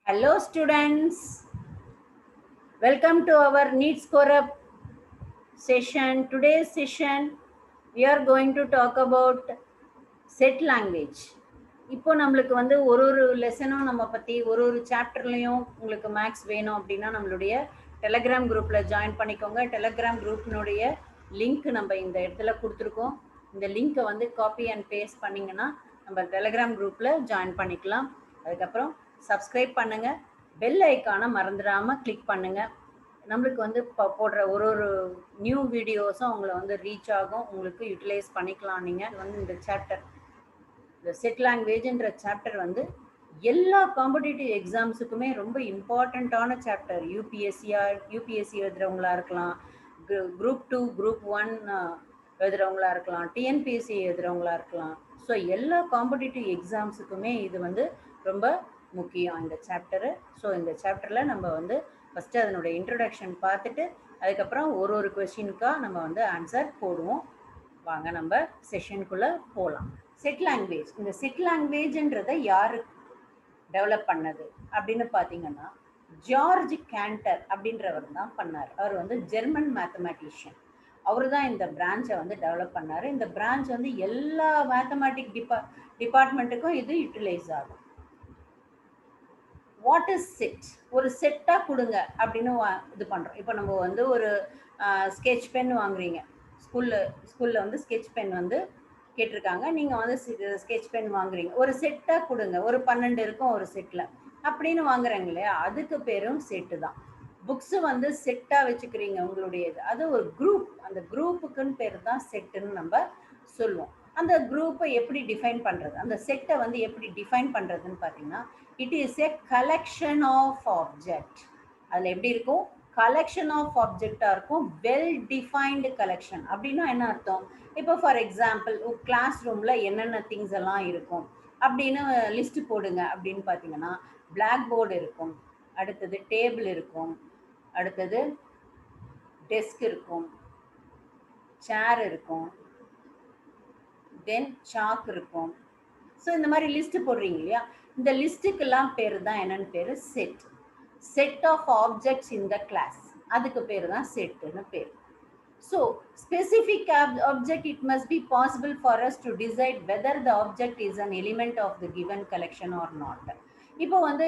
Hello students, welcome to our NEET Score Up session. Today's session we are going to talk about set language. இப்போ நம்மளுக்கு வந்து ஒரு லெசனும் நம்ம பற்றி ஒரு சாப்டர்லையும் உங்களுக்கு மேக்ஸ் வேணும் அப்படின்னா நம்மளுடைய டெலகிராம் குரூப்பில் ஜாயின் பண்ணிக்கோங்க. டெலகிராம் குரூப்னுடைய லிங்க் நம்ம இந்த இடத்துல கொடுத்துருக்கோம். இந்த லிங்க்கை வந்து காப்பி அண்ட் பேஸ்ட் பண்ணிங்கன்னா நம்ம டெலகிராம் குரூப்பில் ஜாயின் பண்ணிக்கலாம். அதுக்கப்புறம் சப்ஸ்கிரைப் பண்ணுங்கள், பெல் ஐக்கானை மறந்துடாமல் கிளிக் பண்ணுங்கள். நம்மளுக்கு வந்து போடுற ஒரு நியூ வீடியோஸும் உங்களை வந்து ரீச் ஆகும், உங்களுக்கு யூட்டிலைஸ் பண்ணிக்கலாம். நீங்கள் வந்து இந்த சாப்டர், இந்த செட் லாங்குவேஜ்ன்ற சாப்டர் வந்து எல்லா காம்படிட்டிவ் எக்ஸாம்ஸுக்குமே ரொம்ப இம்பார்ட்டண்ட்டான சாப்டர். யூபிஎஸ்சி எழுதுறவங்களா இருக்கலாம், குரூப் 2 குரூப் 1 எழுதுறவங்களா இருக்கலாம், டிஎன்பிஎஸ்சி எழுதுறவங்களா இருக்கலாம். ஸோ எல்லா காம்படிட்டிவ் எக்ஸாம்ஸுக்குமே இது வந்து ரொம்ப முக்கியம் இந்த சாப்டரு. ஸோ இந்த சாப்டரில் நம்ம வந்து ஃபஸ்ட்டு அதனுடைய இன்ட்ரடக்ஷன் பார்த்துட்டு அதுக்கப்புறம் ஒரு கொஸ்டினுக்காக நம்ம வந்து ஆன்சர் போடுவோம். வாங்க நம்ம செஷனுக்குள்ளே போகலாம். செட் லாங்குவேஜ், இந்த செட் லாங்குவேஜ்ன்றதை யார் டெவலப் பண்ணது அப்படின்னு பார்த்தீங்கன்னா ஜார்ஜ் கேண்டர் அப்படின்றவர் தான் பண்ணார். அவர் வந்து ஜெர்மன் மேத்தமேட்டிஷியன். அவர் தான் இந்த பிரான்ச்சை வந்து டெவலப் பண்ணார். இந்த பிரான்ச் வந்து எல்லா மேத்தமேட்டிக் டிபார்ட்மெண்ட்டுக்கும் இது யூட்டிலைஸ் ஆகும். What is set? ஒரு செட்டாக கொடுங்க அப்படின்னு இது பண்ணுறோம். இப்போ நம்ம வந்து ஒரு ஸ்கெட்ச் பென் வாங்குறீங்க, ஸ்கூலில் வந்து ஸ்கெட்ச் பென் வந்து கேட்டிருக்காங்க, நீங்கள் வந்து ஸ்கெட்ச் பென் வாங்குறீங்க, ஒரு செட்டாக கொடுங்க, ஒரு 12 இருக்கும் ஒரு செட்டில் அப்படின்னு வாங்குறாங்க இல்லையா, அதுக்கு பேரும் செட்டு தான். புக்ஸு வந்து செட்டாக வச்சுக்கிறீங்க உங்களுடையது, அது ஒரு குரூப். அந்த குரூப்புக்குன்னு பேர் தான் செட்டுன்னு நம்ம சொல்லுவோம். அந்த குரூப்பை எப்படி டிஃபைன் பண்ணுறது, அந்த செட்டை வந்து எப்படி டிஃபைன் பண்ணுறதுன்னு பார்த்தீங்கன்னா, it is a collection of object. அதில் எப்படி இருக்கும்? கலெக்ஷன் ஆஃப் ஆப்ஜெக்டாக இருக்கும், வெல் டிஃபைன்டு கலெக்ஷன். அப்படின்னா என்ன அர்த்தம்? இப்போ ஃபார் எக்ஸாம்பிள் கிளாஸ் ரூமில் என்னென்ன திங்ஸ் எல்லாம் இருக்கும் அப்படின்னு லிஸ்ட் போடுங்க அப்படின்னு பார்த்தீங்கன்னா, பிளாக் போர்டு இருக்கும், அடுத்தது டேபிள் இருக்கும், அடுத்தது டெஸ்க் இருக்கும், சேர் இருக்கும், தென் சாக் இருக்கும். ஸோ இந்த மாதிரி லிஸ்ட் போடுறீங்க இல்லையா, இந்த லிஸ்ட்டுக்கெல்லாம் பேர் தான் என்னன்னு பேர்? Set. Set of objects in the class, அதுக்கு பேர் தான் செட்டுன்னு பேர். So, specific object, it must be possible for us to decide whether the object is an element of the given collection or not. இப்போ வந்து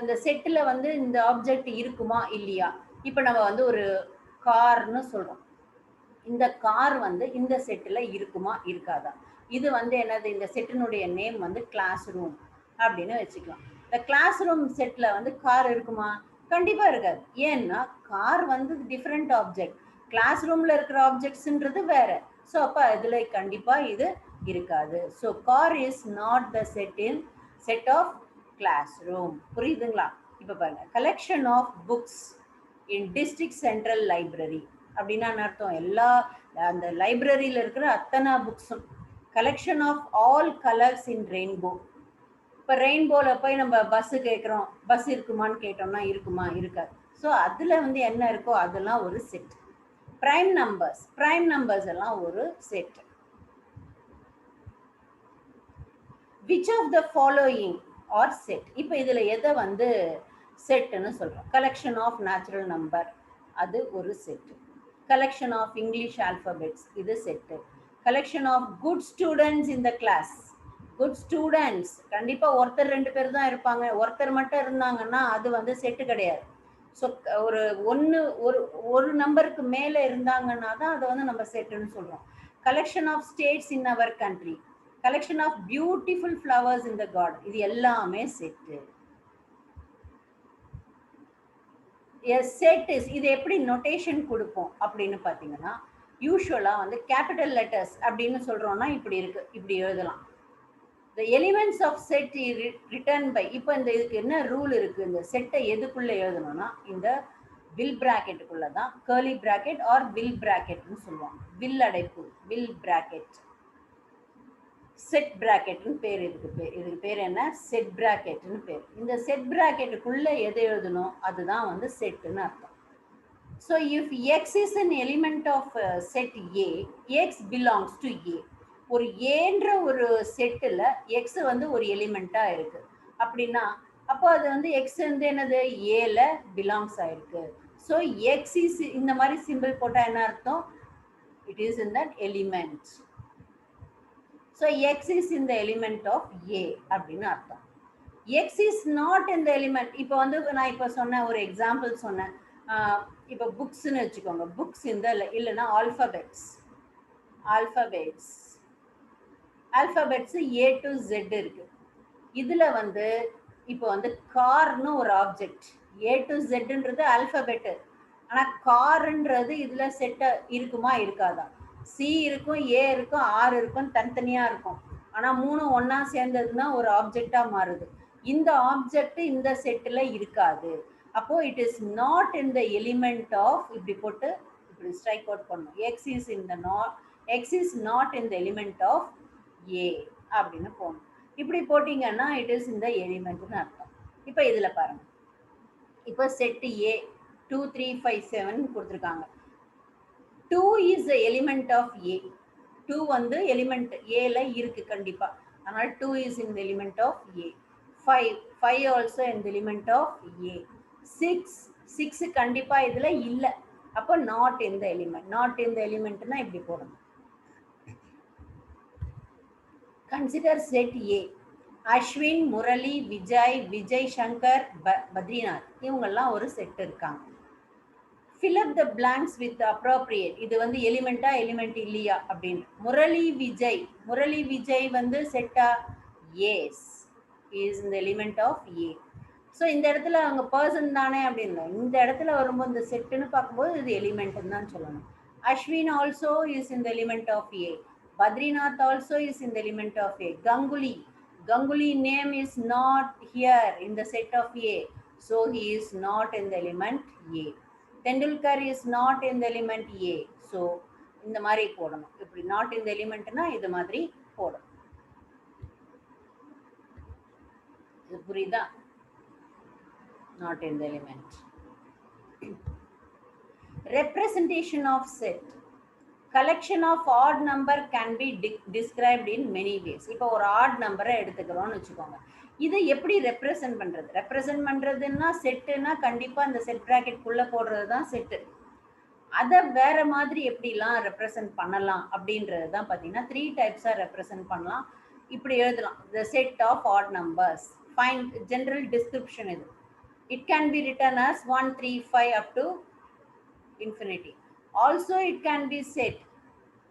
இந்த செட்டில் வந்து இந்த object இருக்குமா இல்லையா? இப்போ நம்ம வந்து ஒரு கார்னு சொல்கிறோம், இந்த கார் வந்து இந்த செட்டில் இருக்குமா இருக்காதா? இது வந்து என்னது? இந்த செட்டினுடைய நேம் வந்து கிளாஸ் ரூம் அப்படின்னு வச்சுக்கலாம். இந்த கிளாஸ் ரூம் செட்டில் வந்து கார் இருக்குமா? கண்டிப்பாக இருக்காது. ஏன்னா கார் வந்து டிஃப்ரெண்ட் ஆப்ஜெக்ட், கிளாஸ் ரூமில் இருக்கிற ஆப்ஜெக்ட்ஸ்ன்றது வேற. ஸோ அப்போ இதில் கண்டிப்பாக இது இருக்காது. So car is not the set of classroom. புரியுதுங்களா? இப்போ பாருங்க, collection of books in district central library அப்படின்னா அர்த்தம் எல்லா அந்த லைப்ரரியில் இருக்கிற அத்தனை புக்ஸும். Collection of all colours in rainbow. இப்போ ரெயின்போவில் போய் நம்ம பஸ்ஸு கேட்குறோம், பஸ் இருக்குமான்னு கேட்டோம்னா இருக்குமா? இருக்காது. ஸோ அதில் வந்து என்ன இருக்கோ அதெல்லாம் ஒரு செட். பிரைம் நம்பர்ஸ் எல்லாம் ஒரு set. Which of the following are set? இப்போ இதில் எதை வந்து செட்டுன்னு சொல்கிறோம்? கலெக்ஷன் ஆஃப் நேச்சுரல் நம்பர், அது ஒரு set. Collection of English alphabets, இது set. Collection of good students in the class. Good students கண்டிப்பாக ஒருத்தர் 2 பேர் தான் இருப்பாங்க, ஒருத்தர் மட்டும் இருந்தாங்கன்னா அது வந்து செட்டு கிடையாது. ஸோ ஒரு நம்பருக்கு மேலே இருந்தாங்கன்னா தான் அதை வந்து நம்ம செட்டுன்னு சொல்கிறோம். Collection of states in our country, collection of beautiful flowers in the garden, இது எல்லாமே செட்டு. செட் இஸ், இது எப்படி நோட்டேஷன் கொடுப்போம் அப்படின்னு பார்த்தீங்கன்னா, யூஸ்வலாக வந்து கேபிட்டல் லெட்டர்ஸ் அப்படின்னு சொல்கிறோன்னா இப்படி இருக்கு, இப்படி எழுதலாம். The elements of set written by, இப்போ இந்த இதுக்கு என்ன ரூல் இருக்கு? இந்த செட்டை எதுக்குள்ள எழுதணும்னா இந்த வில் பிராக்கெட்டுக்குள்ள தான், கர்லி பிராக்கெட் ஆர் வில் பிராக்கெட்னு சொல்லுவாங்க. வில் அடைப்பு, வில் பிராக்கெட், செட் பிராக்கெட்னு பேர். இதுக்கு பேர் என்ன? செட் பிராக்கெட்னு பேர். இந்த செட் பிராக்கெட்டுக்குள்ள எது எழுதணும் அதுதான் வந்து செட்டுன்னு அர்த்தம். So if X is an element of set A, X belongs to A. ஒரு ஏன்ற ஒரு செட்டில் எக்ஸ் வந்து ஒரு எலிமெண்ட்டாக இருக்குது அப்படின்னா அப்போ அது வந்து எக்ஸ் வந்து என்னது ஏல பிலாங்ஸ் ஆயிருக்கு. ஸோ எக்ஸ் இஸ் இந்த மாதிரி சிம்பிள் போட்டால் என்ன அர்த்தம்? It is in that element. So x is in the element of A அப்படின்னு அர்த்தம். X is not in the element. இப்போ வந்து நான் இப்போ சொன்ன ஒரு எக்ஸாம்பிள் சொன்னேன். இப்போ புக்ஸ்ன்னு வச்சுக்கோங்க. புக்ஸ் இந்த இல்லைன்னா alphabets. Alphabets A to Z இருக்கு. இதுல வந்து இப்போ வந்து கார்னு ஒரு ஆப்ஜெக்ட். ஏ டு ஜெட்ன்றது ஆல்ஃபபெட். ஆனா கார்ன்றது இதுல செட் இருக்குமா இருக்காதா? சி இருக்கும், ஏ இருக்கும், ஆர் இருக்கும், தனித்தனியா இருக்கும். ஆனா மூணு ஒன்னா சேர்ந்ததுன்னா ஒரு ஆப்ஜெக்டா மாறுது. இந்த ஆப்ஜெக்ட் இந்த செட்ல இருக்காது. அப்போ it is not in the element of, இப்படி போட்டு இப்படி ஸ்ட்ரைக் அவுட் பண்ணும். X is in the not, x is not in the element of A அப்படின்னு போகணும். இப்படி போட்டீங்கன்னா இட் இஸ் இந்த எலிமெண்ட்னு அர்த்தம். இப்போ இதுல பாருங்க. இப்போ செட் ஏ 2 3 5 7 கொடுத்துருக்காங்க. 2 is the element of A. 2 வந்து எலிமெண்ட் ஏல இருக்கு கண்டிப்பா. அதனால 2 is in the element of A. 5 also in the element of A. 6 கண்டிப்பா இதுல இல்ல. அப்போ not in the element. Not in the எலிமெண்ட்னா இப்படி போடணும். Consider set A. Ashwin, Murali, Vijay Shankar, Badrinath இவங்கெல்லாம் ஒரு செட் இருக்காங்க. fill up the blanks with appropriate. இது வந்து எலிமெண்டா எலிமெண்ட் இல்லையா அப்படின்னு. முரளி விஜய் வந்து செட்டா? எஸ், இஸ் இந்த எலிமெண்ட் ஆஃப் ஏ. ஸோ இந்த இடத்துல அவங்க பர்சன் தானே அப்படின்னு. இந்த இடத்துல வரும்போது இந்த செட்டுன்னு பார்க்கும்போது இது எலிமெண்ட்னு தான் சொல்லணும். Ashwin also is in the element of A. Badrinath also is in the element of A. Ganguly name is not here in the set of A. So he is not in the element A. Tendulkar is not in the element A. So இந்த மாதிரி போடணும். இப்படி not in the எலிமெண்ட்னா இது மாதிரி போடணும். இது புரியுதா? Not in the element. Representation of set. Collection of odd number can be described in many ways. இப்போ ஒரு ஆட் நம்பரை எடுத்துக்கிறோம்னு வச்சுக்கோங்க. இதை எப்படி ரெப்ரசன்ட் பண்றது? ரெப்ரசன்ட் பண்றதுன்னா செட்டுன்னா கண்டிப்பா இந்த செட் பிராக்கெட்குள்ள போடுறது தான் செட்டு. அதை வேற மாதிரி எப்படிலாம் ரெப்ரசன்ட் பண்ணலாம் அப்படின்றது தான் பார்த்தீங்கன்னா 3 டைப்ஸாக ரெப்ரசன்ட் பண்ணலாம். இப்படி எழுதலாம். The set of odd numbers. Fine general description இது. It can be written as 1 3 5 up to infinity. Also it can be said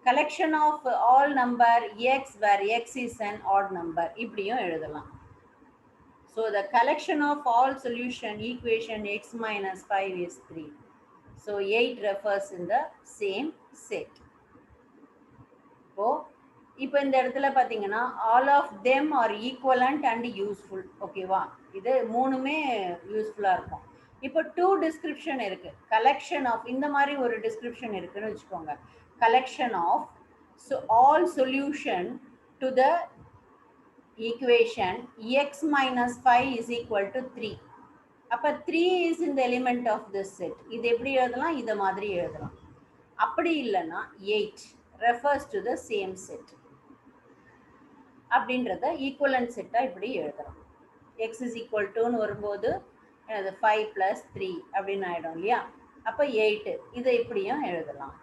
collection of all number x where x is an odd number. இப்படியும் எழுதலாம். So the collection of all solution equation x minus 5 is 3. So 8 refers in the same set. இப்போ இந்த இடத்துல பார்த்தீங்கன்னா all of them are equivalent and useful. ஓகேவா? இது மூணுமே யூஸ்ஃபுல்லாக இருக்கும். இப்போ 2 டிஸ்கிரிப்ஷன் இருக்கு. கலெக்ஷன் ஆஃப் இந்த மாதிரி ஒரு டிஸ்கிரிப்ஷன் இருக்குன்னு வச்சுக்கோங்க. Collection of all solution to the equation x minus 5 is equal to 3. அப்ப 3 is in the element of this set. இது எப்படி எழுதலாம்? இத மாதிரி எழுதலாம். அப்படி இல்லைன்னா 8 refers to the same set. அப்படின்றத ஈக்குவலன்ட் செட்டா இப்படி எழுதலாம். x is equal to வரும்போது 5 plus 3 அப்படின்னு ஆயிடும் இல்லையா? அப்ப 8 இதை இப்படியும் எழுதலாம்.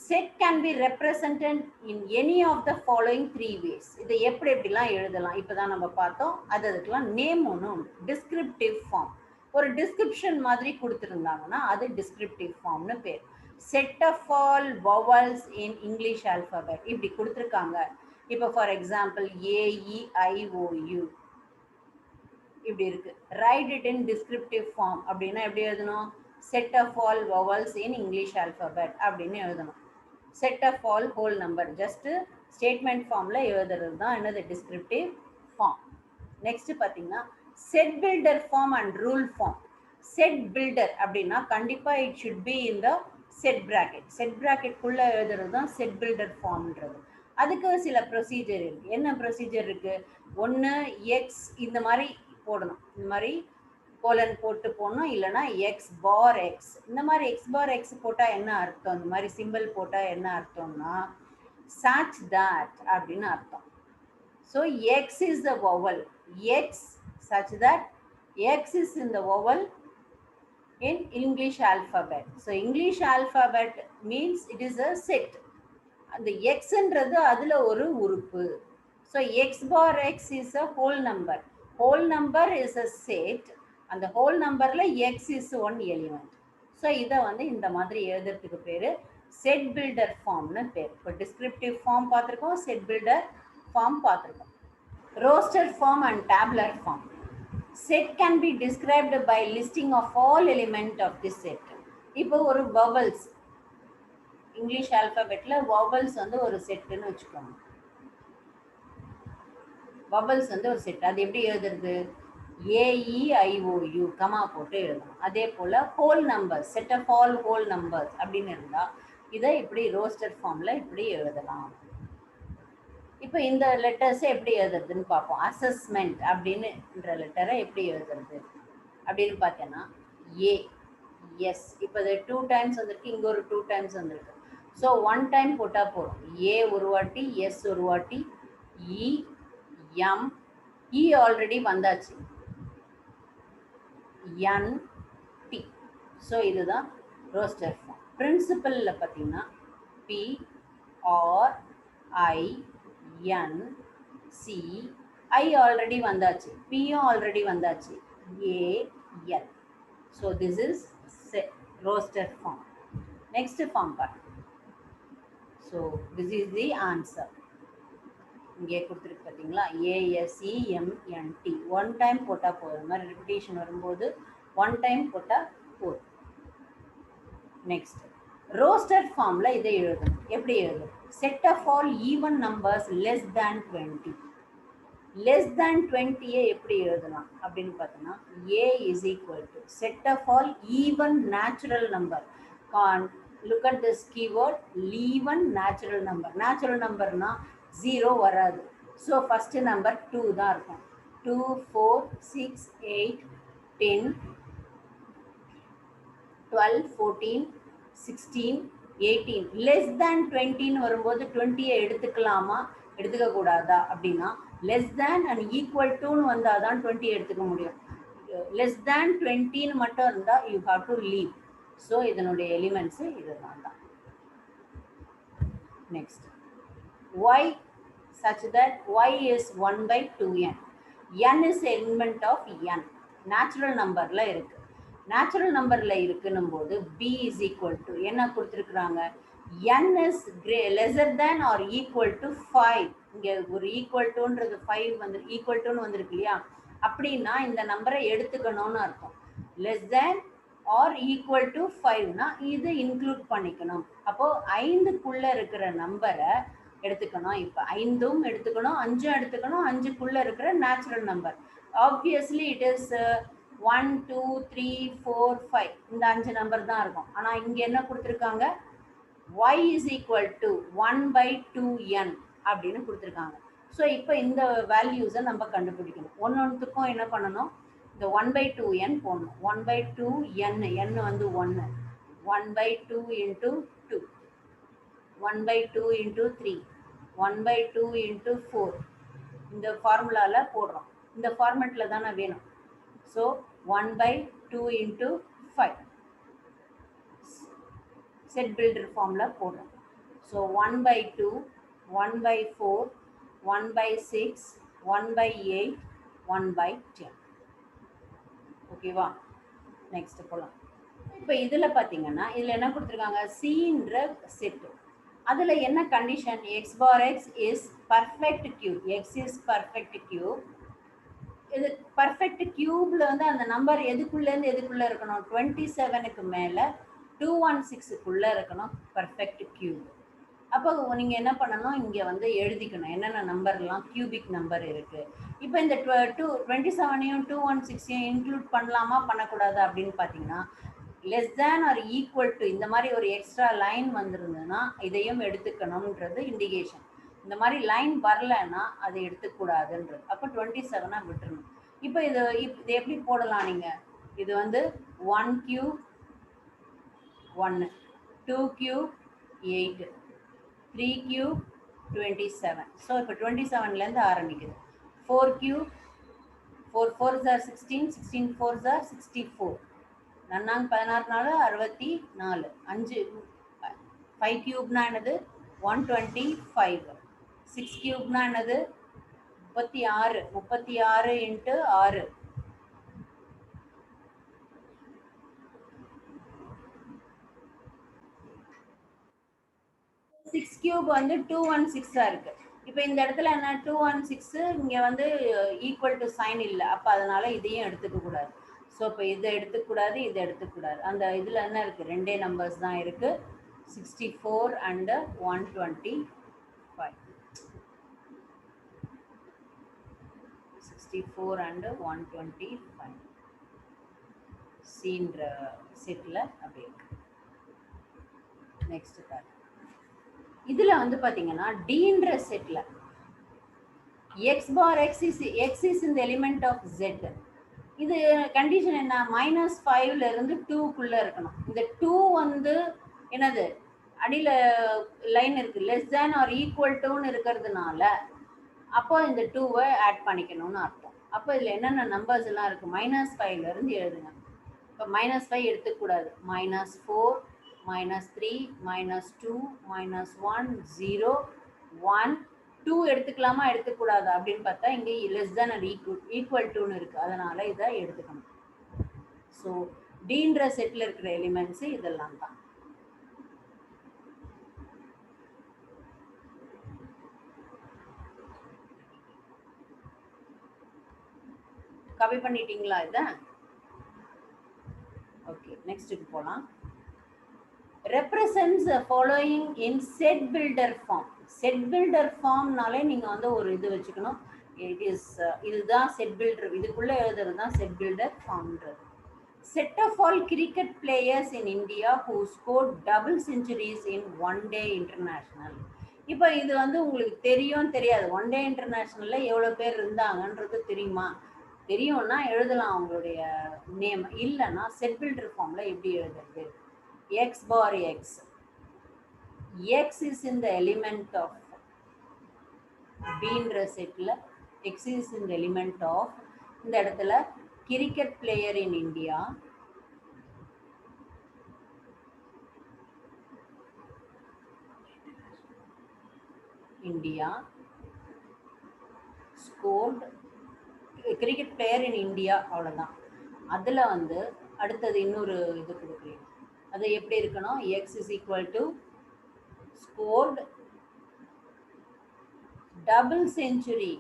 Set can be represented in any of the following 3 ways. இதை எப்படிலாம் எழுதலாம் இப்பதான் நம்ம பார்த்தோம். அதுக்கெல்லாம் நேம் ஒன்று உண்டு. Descriptive form. ஒரு டிஸ்கிரிப்ஷன் மாதிரி கொடுத்துருந்தாங்கன்னா அது டிஸ்கிரிப்டிவ் ஃபார்ம்னு பேர். Set of all vowels in English alphabet இப்படி கொடுத்துருக்காங்க. இப்போ ஃபார் எக்ஸாம்பிள் AEIOU இப்படி இருக்கு. Write it in descriptive form அப்படின்னா எப்படி எழுதணும்? Set of all vowels in English alphabet அப்படின்னு எழுதணும். Set of all whole number just statement ஃபார்ம்ல எழுதுறது தான் என்னது டிஸ்கிரிப்டிவ் ஃபார்ம். நெக்ஸ்ட் பார்த்தீங்கன்னா set builder form and rule form. Set builder அப்படின்னா கண்டிப்பா it should be in the set bracket. Set பிராக்கெட்குள்ள எழுதுறது தான் செட் பில்டர் ஃபார்ம்ன்றது. அதுக்கு சில ப்ரொசீஜர் இருக்கு. என்ன ப்ரொசீஜர் இருக்கு? ஒன்று எக்ஸ் இந்த மாதிரி போடணும். இந்த மாதிரி கோலன் போட்டு போடணும். இல்லைன்னா எக்ஸ் பார் எக்ஸ். இந்த மாதிரி எக்ஸ் பார் எக்ஸ் போட்டால் என்ன அர்த்தம்? இந்த மாதிரி சிம்பிள் போட்டால் என்ன அர்த்தம்னா such that அப்படின்னு அர்த்தம். So x is the vowel. X such that X is in the vowel in English alphabet. So English alphabet means it is a set. அந்த எக்ஸ்ன்றது அதுல ஒரு உறுப்பு. So x bar x is a whole number. Whole number is a set. அந்த whole நம்பர்ல x is one element. So இதை வந்து இந்த மாதிரி எழுதுறதுக்கு பேரு செட் பில்டர் ஃபார்ம்னு பேர். இப்போ டிஸ்கிரிப்டிவ் ஃபார்ம் பார்த்துருக்கோம், செட் பில்டர் ஃபார்ம் பார்த்துருக்கோம். Roster form and tabular form. Set can be described by listing of all element of this set. இப்போ ஒரு vowels இங்கிலீஷ் ஆல்பபெட்ல vowels வந்து ஒரு செட்னு வச்சுக்கோங்க. vowels வந்து ஒரு செட். அது எப்படி எழுதுறது? AEIOU கமா போட்டு எழுதணும். அதே போல whole number, set of all whole numbers அப்படின்னு இருந்தா இதை இப்படி ரோஸ்டர் ஃபார்ம்ல இப்படி எழுதலாம். இப்போ இந்த லெட்டர்ஸை எப்படி எழுதுறதுன்னு பார்ப்போம். அசஸ்மெண்ட் அப்படின்னுன்ற லெட்டரை எப்படி எழுதுறது அப்படின்னு பார்த்தேன்னா ஏ எஸ். இப்போ இது 2 டைம்ஸ் வந்திருக்கு, இங்கே ஒரு 2 டைம்ஸ் வந்திருக்கு. ஸோ 1 டைம் போட்டால் போதும். ஏ ஒரு வாட்டி, எஸ் ஒரு வாட்டி, இ எம், இ ஆல்ரெடி வந்தாச்சு, என் டி. ஸோ இதுதான் ரோஸ்டர் ஃபார்ம். பிரின்சிபலில் பார்த்தீங்கன்னா P R I N C, I already வந்தாச்சு, பியும் ஆல்ரெடி வந்தாச்சு, A L. So this is roster form. Next form பாருங்க. So this is the answer. இங்கே கொடுத்துருக்கு பார்த்தீங்களா, ASEMNT. 1 டைம் போட்டால் போதும். இந்த மாதிரி ரிப்பிட்டேஷன் வரும்போது 1 டைம் போட்டால் போதும். நெக்ஸ்ட் ரோஸ்டர் ஃபார்ம்ல இதை எழுதணும். எப்படி எழுதணும்? Set of all even numbers less than 20. Less than 20 எப்படி எழுதலாம் அப்படின்னு பார்த்தோம்னா A is equal to set of all even natural number. Look at this keyword, even natural number. Natural நம்பர்னா 0 வராது. ஸோ ஃபர்ஸ்ட் நம்பர் 2 தான் இருக்கும். 2, 4, 6, 8, 10, 12, 14, 16, 18. லெஸ் தேன் 20ன்னு வரும்போது 20யை எடுத்துக்கலாமா எடுத்துக்க கூடாதா அப்படின்னா லெஸ் தேன் அண்ட் ஈக்குவல் டுன்னு வந்தால் தான் 20 எடுத்துக்க முடியும். லெஸ் தேன் 20ன்னு மட்டும் இருந்தால் you have to leave. So இதனுடைய எலிமெண்ட்ஸு இதுதான் தான். Next y such that y is 1/2n. n is element of n. Natural நம்பர்ல இருக்கு. நேச்சுரல் நம்பர்ல இருக்குன்னும் போது b is equal to என்ன கொடுத்துருக்குறாங்க, n is lesser than or equal to 5. இங்க ஒரு equal toன்றது 5 வந்து equal toன்னு வந்திருக்கு இல்லையா, அப்படின்னா இந்த நம்பரை எடுத்துக்கணும்னு அர்த்தம். less than or equal to 5னா இது இன்க்ளூட் பண்ணிக்கணும். அப்போ 5க்குள்ள இருக்கிற நம்பரை எடுத்துக்கணும். இப்போ 5ம் எடுத்துக்கணும், 5ம் எடுத்துக்கணும், 5க்குள்ள இருக்கிற natural number. Obviously it is 1, 2, 3, 4, 5 இந்த 5 நம்பர் தான் இருக்கும். ஆனால் இங்கே என்ன கொடுத்துருக்காங்க, y is equal to 1/2n அப்படின்னு கொடுத்துருக்காங்க. ஸோ இப்போ இந்த வேல்யூஸை நம்ம கண்டுபிடிக்கணும். ஒன்னொன்றுக்கும் என்ன பண்ணணும், இந்த 1/2n போடணும். 1/2n, n வந்து 1, 1/2 into 2, 1/2 into 3, 1/2 into 4. இந்த ஃபார்முலாவில் போடுறோம். இந்த ஃபார்மேட்டில் தானே வேணும். ஸோ 1/2 into 5 செட் பில்டர் ஃபார்மில் போடுறோம். ஸோ 1/2, 1/4, 1/6, 1/8, 1/10. ஓகேவா? நெக்ஸ்ட் போகலாம். இப்போ இதில் பார்த்தீங்கன்னா இதில் என்ன கொடுத்துருக்காங்க, சின்ற செட்டு. அதில் என்ன condition, x bar x is perfect cube. X is perfect cube. இது பர்ஃபெக்ட் கியூப்ல வந்து அந்த நம்பர் எதுக்குள்ளேருந்து எதுக்குள்ளே இருக்கணும், 27க்கு மேலே 216க்குள்ளே இருக்கணும் பர்ஃபெக்ட் கியூப். அப்போ நீங்கள் என்ன பண்ணணும், இங்கே வந்து எழுதிக்கணும் என்னென்ன நம்பர்லாம் கியூபிக் நம்பர் இருக்குது. இப்போ இந்த 27யும் 216யும் இன்க்ளூட் பண்ணலாமா பண்ணக்கூடாது அப்படின்னு பார்த்தீங்கன்னா less than or equal to இந்த மாதிரி ஒரு எக்ஸ்ட்ரா லைன் வந்துருந்ததுன்னா இதையும் எடுத்துக்கணும்ன்றது இண்டிகேஷன். இந்த மாதிரி லைன் வரலைன்னா அதை எடுத்துக்கூடாதுன்றது. அப்போ 27 விட்டுருணும். இப்போ இது எப்படி போடலாம் நீங்கள், இது வந்து 1 கியூப் 1, 2 கியூப் 8, 3 கியூப் 27. ஸோ இப்போ 27லேருந்து ஆரம்பிக்குது. 4 cube 4 4s are 16, 16 4s are 64. நன்னாங்க 16 நாள் 64. 5 கியூப்னா என்னது 125. 6 கியூப்னா என்னது 36. 36 இன்ட்டு 6. 6 கியூப் வந்து 216 இருக்கு. இப்போ இந்த இடத்துல என்ன 216 இங்க வந்து ஈக்குவல் டு சைன் இல்லை, அப்ப அதனால இதையும் எடுத்துக்க கூடாது. ஸோ இப்போ இதை எடுத்துக்கூடாது, இதை எடுத்துக்கூடாது. அந்த இதுல என்ன இருக்கு, ரெண்டே நம்பர்ஸ் தான் இருக்கு, 64 and 125. 64 and 125 சீன்ற செட்ல அப்படி இருக்கு. நெக்ஸ்ட் பாருங்க, இதுல வந்து பாத்தீங்கன்னா டீன்ற செட்ல x bar x is in the element of z. இது கண்டிஷன் என்ன, -5ல இருந்து 2க்குள்ள இருக்கணும். இந்த 2 வந்து என்னது அடியில லைன் இருக்கு, லெஸ் தேன் ஆர் ஈக்குவல் டுன்னு இருக்கிறதுனால அப்போ இந்த 2வை ஆட் பண்ணிக்கணும்னு அர்த்தம். அப்போ இதுல என்னென்ன நம்பர்ஸ் எல்லாம் இருக்கு, -5ல இருந்து எழுதுங்க. இப்போ -5 எடுத்துக்கூடாது, -4, -3, -2, -1, 0, 1, 2 எடுத்துக்கலாமா எடுத்துக்கூடாது அப்படின்னு பார்த்தா இங்க லெஸ் தேன் ஆர் ஈக்குவல் டுன்னு இருக்கு, அதனால இதை எடுத்துக்கணும். ஸோ டீன்ற செட்ல இருக்கிற எலிமெண்ட்ஸ் இதெல்லாம் தான். காப்பி பண்ணிட்டீங்களா இத? ஓகே, நெக்ஸ்ட்டுக்கு போலாம். represents the following in set builder form. set builder formனாலே நீங்க வந்து ஒரு இது வச்சுக்கணும், it is இதுதான் set builder, இதுக்குள்ள எழுதுறது தான் set builder formன்றது. set of all cricket players in India who scored double centuries in one day international. இப்போ இது வந்து உங்களுக்கு தெரியும் தெரியாது, ஒன் டே இன்டர்நேஷனல்ல எவ்வளவு பேர் இருந்தாங்கன்றது தெரியுமா? தெரியும்னா எழுதலாம் அவங்களுடைய நேம், இல்லைன்னா செட் பில்டர் ஃபார்ம்ல எப்படி எழுதுறது, x bar x, x is in the element of bன்ற செட்ல x is in the element of, இந்த இடத்துல cricket player in India, India scored, cricket player in India, அவ்வளோதான். அதில் வந்து அடுத்தது இன்னொரு இது கொடுக்குறீங்க, அது எப்படி இருக்கணும், x is equal to scored double centuries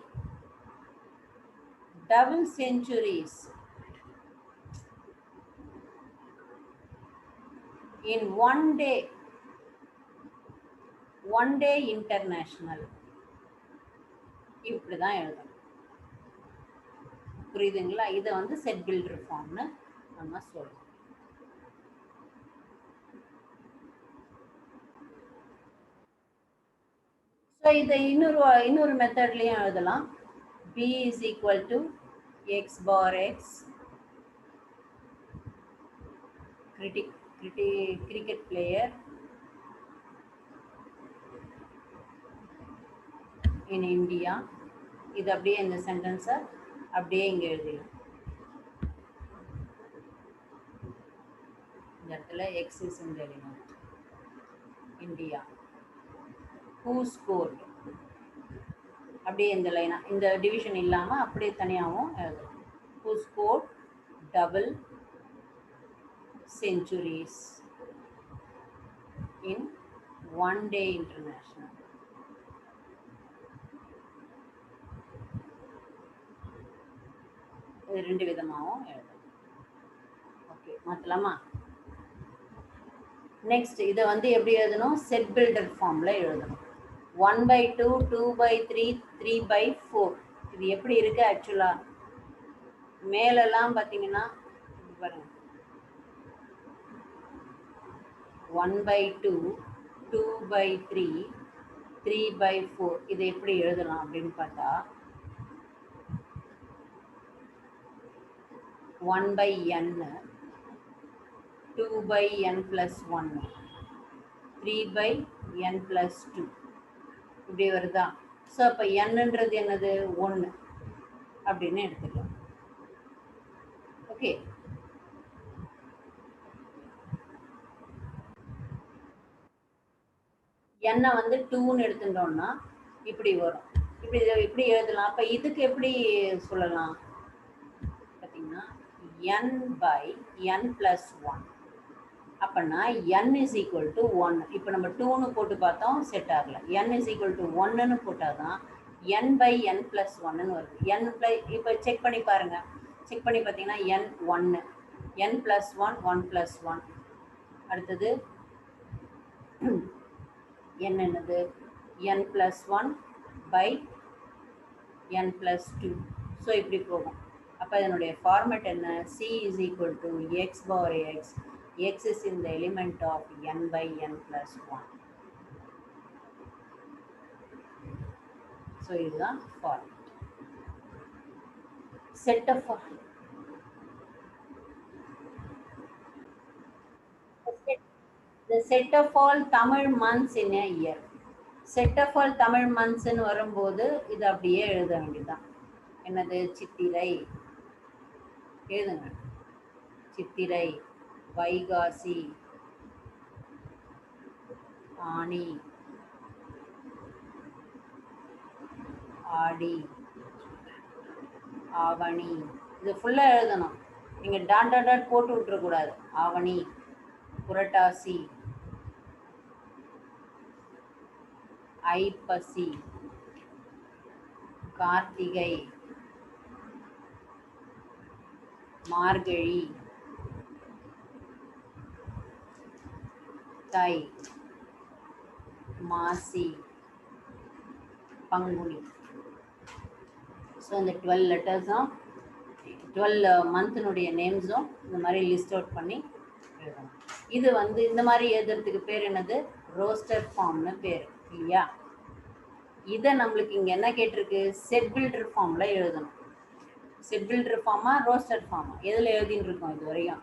in one day international. இப்படிதான் எழுதணும். புரியுதுங்களா? இதை வந்து செட் பில்டர் ஃபார்ம்னு நம்ம சொல்றோம். ஸோ இதை இன்னொரு மெத்தட்லையும் எழுதலாம். b is equal to x bar x, cricket player in India. இது அப்படியே இந்த சென்டென்ஸை அப்படியே இங்கே எழுதிடும். இந்த இடத்துல x is in the element India who scored, அப்படியே இந்த லைனா இந்த டிவிஷன் இல்லாம அப்படியே தனியாகவும் எழுதலாம். who scored double centuries in one day international. இது ரெண்டு விதமாகவும் எழுதலாம். ஓகே, மாத்தலாமா? நெக்ஸ்ட் இதை வந்து எப்படி எழுதணும், செட் பில்டர் ஃபார்ம்ல எழுதணும். 1/2, 2/3, 3/4. இது எப்படி இருக்கு ஆக்சுவலா, மேலெல்லாம் பார்த்தீங்கன்னா பாருங்க, 1/2, 2/3, 3/4. இதை எப்படி எழுதலாம் அப்படின்னு பார்த்தா 1/n, 2/n plus 1, 3/n plus 2 இப்படி வருதா? ஸோ அப்போ என்னன்றது என்னது 1 அப்படின்னு எடுத்துக்கலாம். ஓகே. n வந்து 2ன்னு எடுத்துட்டோம்னா இப்படி வரும். இப்படி எழுதலாம். அப்ப இதுக்கு எப்படி சொல்லலாம் பாத்தீங்கன்னா n by n plus 1. அப்பனா n is equal to 1. இப்போ நம்ம 2ன்னு போட்டு பார்த்தோம், செட் ஆகல. n is equal to 1ன்னு போட்டாதான் n by n plus 1ன்னு வருது. n by இப்போ செக் பண்ணி பாருங்க. செக் பண்ணி பார்த்தீங்கன்னா n 1, n plus 1 1 plus 1. அடுத்தது n என்னது n plus 1 by n plus 2. So இப்படி போகும். அப்போ இதனுடைய ஃபார்மேட் என்ன? c is equal to x bar x. x is in the element of n by n plus 1. So இதுதான் format. Set of the set of all Tamil months in a year. Set of all Tamil months ன்னு வரும்போது இது அப்படியே எழுத வேண்டியதுதான். என்னது? சித்திரை எழுதுங்க. சித்திரை, வைகாசி, ஆனி, ஆடி, ஆவணி. இது ஃபுல்லா எழுதணும். நீங்க டாட் டாட் டாட் போட்டு விட்டுறக்கூடாது. ஆவணி, புரட்டாசி, ஐப்பசி, கார்த்திகை, மார்கழி, தை, மாசி, பங்குனி. ஸோ இந்த 12 லெட்டர்ஸும் 12 மந்த்தினுடைய நேம்ஸும் இந்த மாதிரி லிஸ்ட் அவுட் பண்ணி எழுதணும். இது வந்து இந்த மாதிரி எழுதுறதுக்கு பேர் என்னது? ரோஸ்டர் ஃபார்ம்னு பேர் இல்லையா? இதை நம்மளுக்கு இங்கே என்ன கேட்டிருக்கு? செட் பில்டர் ஃபார்மில் எழுதணும். Set builder pharma roster pharma எதில் எழுதின்னு இருக்கோம்? இது வரையும்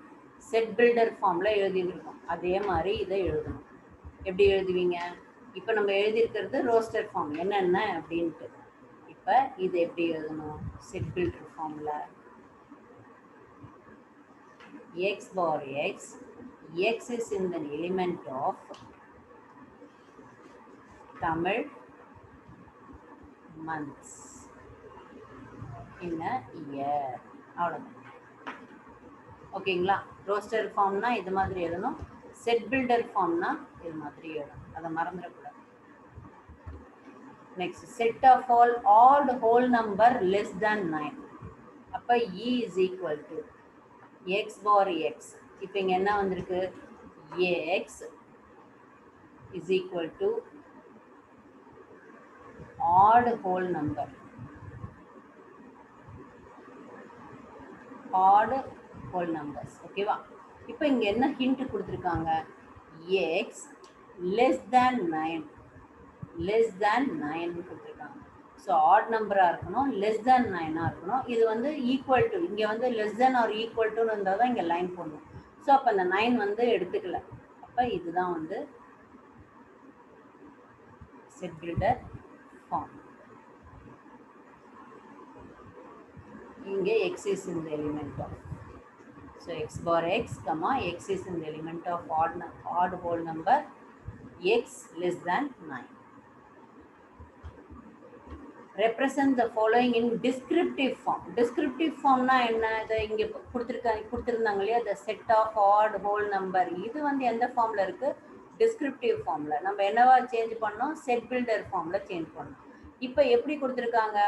செட் பில்டர் ஃபார்மில் எழுதின்னு இருக்கோம். அதே மாதிரி இதை எழுதணும். எப்படி எழுதுவீங்க? இப்போ நம்ம எழுதியிருக்கிறது ரோஸ்டர் ஃபார்ம் என்னென்ன அப்படின்ட்டு. இப்போ இது எப்படி எழுதணும்? செட் பில்டர் ஃபார்மில் x bar x, x is in the element of Tamil months in a year. அவ்வளோதான். ஓகேங்களா? ரோஸ்டர் ஃபார்ம்னா இது மாதிரி எழுதணும். செட் பில்டர் ஃபார்ம்னா இது மாதிரி எழுதணும். அதை மறந்துடக்கூடாது. Next, set of all odd whole number less than 9. அப்போ e is equal to x bar x. இப்போ இங்கே என்ன வந்திருக்கு? x is equal to odd whole number. Odd whole numbers. ஓகேவா? இப்போ இங்கே என்ன ஹிண்ட் கொடுத்துருக்காங்க? x less than 9. less than 9 கொடுத்துருக்காங்க. ஸோ ஆட் நம்பராக இருக்கணும், லெஸ் தேன் 9ஆக இருக்கணும். இது வந்து ஈக்குவல் டு, இங்கே வந்து லெஸ் தேன் ஆர் ஈக்குவல் டுன்னு இருந்தால் தான் இங்கே லைன் போடணும். ஸோ அப்போ அந்த 9 வந்து எடுத்துக்கல. அப்போ இதுதான் வந்து செட் பில்டர் ஃபார்ம். இங்கே x is in the element of, so x bar x, x is in the element of odd whole number, x less than 9. Represent the following in descriptive form. Descriptive form na enna? இத இங்க கொடுத்திருந்தாங்க இல்லையா? the set of odd whole number. இது வந்து எந்த ஃபார்ம்ல இருக்கு? descriptive ஃபார்ம்ல. நம்ம என்னவா சேஞ்ச் பண்ணோம்? செட் பில்டர் ஃபார்ம்ல சேஞ்ச் பண்ணோம். இப்போ எப்படி கொடுத்திருக்காங்க?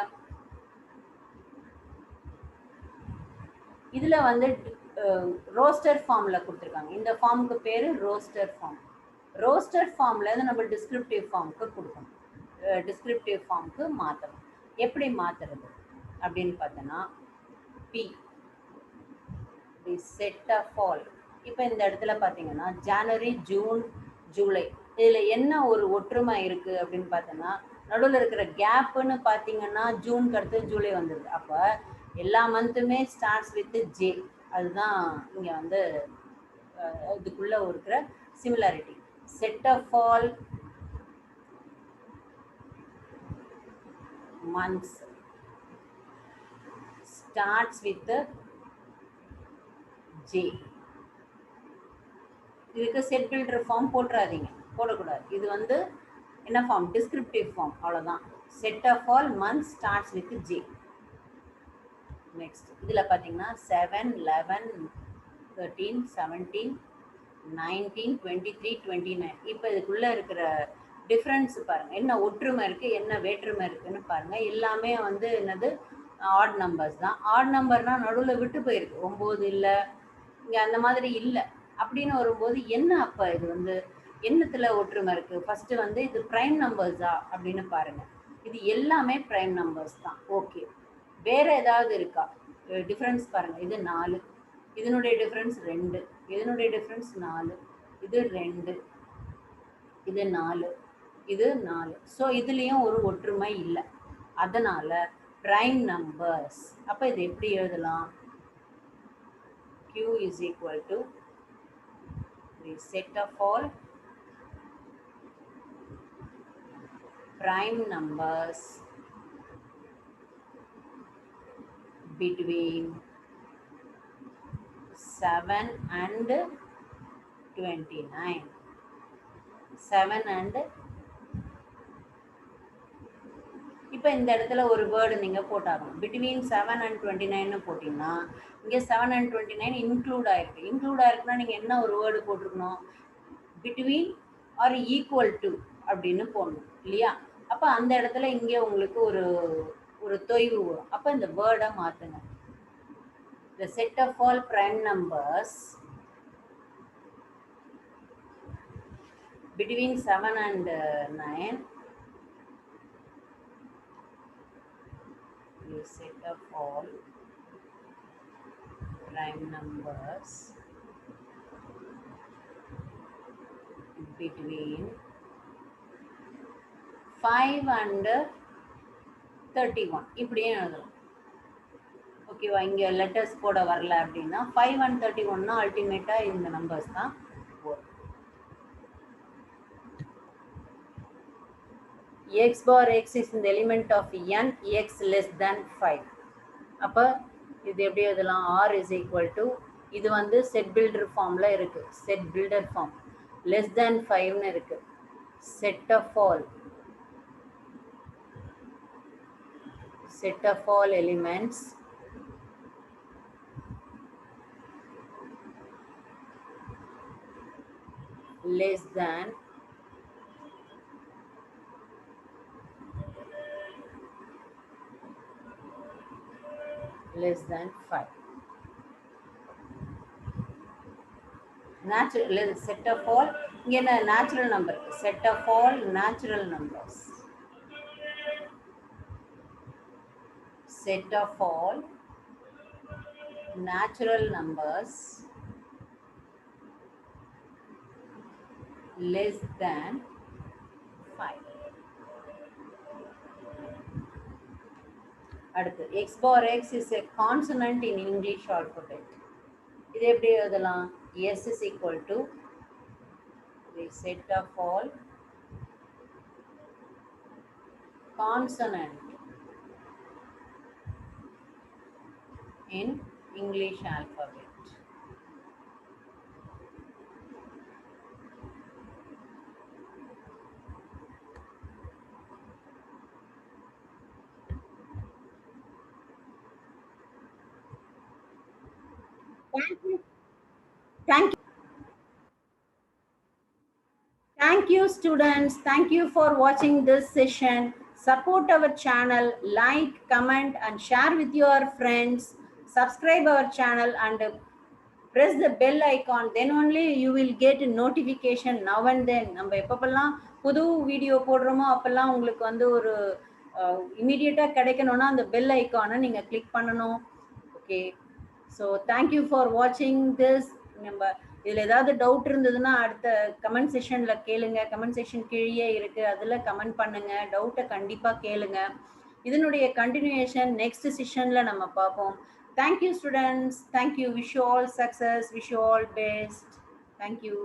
இதுல வந்து ரோஸ்டர் ஃபார்ம்ல கொடுத்திருக்காங்க. இந்த ஃபார்முக்கு பேரு ரோஸ்டர் ஃபார்ம். ரோஸ்டர் ஃபார்ம்ல இருந்து நம்ம டிஸ்கிரிப்டிவ் ஃபார்முக்கு கொடுக்கணும். டிஸ்கிரிப்டிவ் ஃபார்முக்கு மாற்றணும். எப்படி மாற்றுறது அப்படின்னு பார்த்தோன்னா, B the set of all. இப்போ இந்த இடத்துல பார்த்தீங்கன்னா ஜனவரி, ஜூன், ஜூலை, இதில் என்ன ஒரு ஒற்றுமை இருக்குது அப்படின்னு பார்த்தோன்னா, நடுவில் இருக்கிற கேப்புன்னு பார்த்தீங்கன்னா ஜூனுக்கு அடுத்து ஜூலை வந்துடுது. அப்போ எல்லா மந்த்துமே ஸ்டார்ட்ஸ் வித் ஜே. அதுதான் இங்கே வந்து இதுக்குள்ளே இருக்கிற similarity. Set of all months starts with J. இதுக்கு செட் பில்டர் ஃபார்ம் போட்டுறாதீங்க, போடக்கூடாது. இது வந்து என்ன ஃபார்ம்? டிஸ்கிரிப்டிவ் ஃபார்ம், அவ்வளோதான். Set of all month starts with J. Next இதில் பார்த்தீங்கன்னா 7, 11, 13, 17, 19, 23, 29. இப்போ இதுக்குள்ளே இருக்கிற டிஃப்ரென்ஸ் பாருங்கள், என்ன ஒற்றுமை இருக்குது, என்ன வேற்றுமை இருக்குதுன்னு பாருங்கள். எல்லாமே வந்து என்னது ஆட் நம்பர்ஸ் தான். ஆட் நம்பர்னால் நடுவில் விட்டு போயிருக்கு, 9 இல்லை, இங்கே அந்த மாதிரி இல்லை. அப்படின்னு வரும்போது என்ன அப்போ இது வந்து என்னத்தில் ஒற்றுமை இருக்குது? ஃபஸ்ட்டு வந்து இது ப்ரைம் நம்பர்ஸா அப்படின்னு பாருங்கள். இது எல்லாமே ப்ரைம் நம்பர்ஸ் தான். ஓகே, வேறு ஏதாவது இருக்கா டிஃப்ரென்ஸ் பாருங்கள். இது 4, இதனுடைய டிஃப்ரென்ஸ் 2, இதனுடைய டிஃப்ரென்ஸ் 4, இது 2, இது 4, இது 4. ஸோ இதுலேயும் ஒரு ஒற்றுமை இல்லை. அதனால் ப்ரைம் நம்பர்ஸ். அப்போ இது எப்படி எழுதலாம்? Q is equal to the set of all prime numbers between 7 and 29. 7 and இப்போ இந்த இடத்துல ஒரு வேர்டு நீங்கள் போட்டாகணும். பிட்வீன் 7 and 29 போட்டிங்கன்னா இங்கே 7 and 29 இன்க்ளூட் ஆகிருக்கு. இன்க்ளூட் ஆகிருக்குன்னா நீங்கள் என்ன ஒரு வேர்டு போட்டிருக்கணும்? பிட்வீன் ஆர் ஈக்குவல் டு அப்படின்னு போடணும் இல்லையா? அப்போ அந்த இடத்துல இங்கே உங்களுக்கு ஒரு தொய்வு வரும். அப்போ இந்த வேர்டை மாற்றுங்க. The set of all prime numbers between 7 and 9, the set of all prime numbers between 5 and 31 இப்படியே எழுதலாம். ஓகேவா? இங்கே லெட்டர்ஸ் போட வரல அப்படின்னா 5 and 31 அல்டிமேட்டாக இந்த நம்பர்ஸ் தான் வரும். x bar x is the element of n, x less than 5. அப்போ இது எப்படி எழுதலாம்? r is equal to, இது வந்து செட் பில்டர் ஃபார்மில் இருக்குது. Set builder form less than 5ன்னு இருக்குது. set of all elements less than 5. Natural set of all, இங்கே என்ன natural number? Set of all natural numbers. Set of all natural numbers less than 5. அடுத்து x bar x is a consonant in English alphabet. இது எப்படி எழுதலாம்? s is equal to the set of all consonant in English alphabet. Thank you students. Thank you for watching this session. Support our channel, like, comment and share with your friends. Subscribe our channel and press the bell icon. Then only you will get a notification now and then. நம்ம எப்பப்பெல்லாம் புது video போடுறோமோ அப்பெல்லாம் உங்களுக்கு வந்து ஒரு இமீடியட்டாக கிடைக்கணும்னா அந்த பெல் ஐக்கானை நீங்கள் கிளிக் பண்ணணும். ஓகே, ஸோ தேங்க்யூ ஃபார் வாட்சிங் திஸ். நம்ம இதில் ஏதாவது டவுட் இருந்ததுன்னா அடுத்த கமெண்ட் செஷனில் கேளுங்க. கமெண்ட் செஷன் கீழே இருக்குது, அதில் கமெண்ட் பண்ணுங்கள். டவுட்டை கண்டிப்பாக கேளுங்க. இதனுடைய கண்டினியூஷன் நெக்ஸ்ட் செஷனில் நம்ம பார்ப்போம். Thank you students. Thank you. Wish you all success. Wish you all best. Thank you.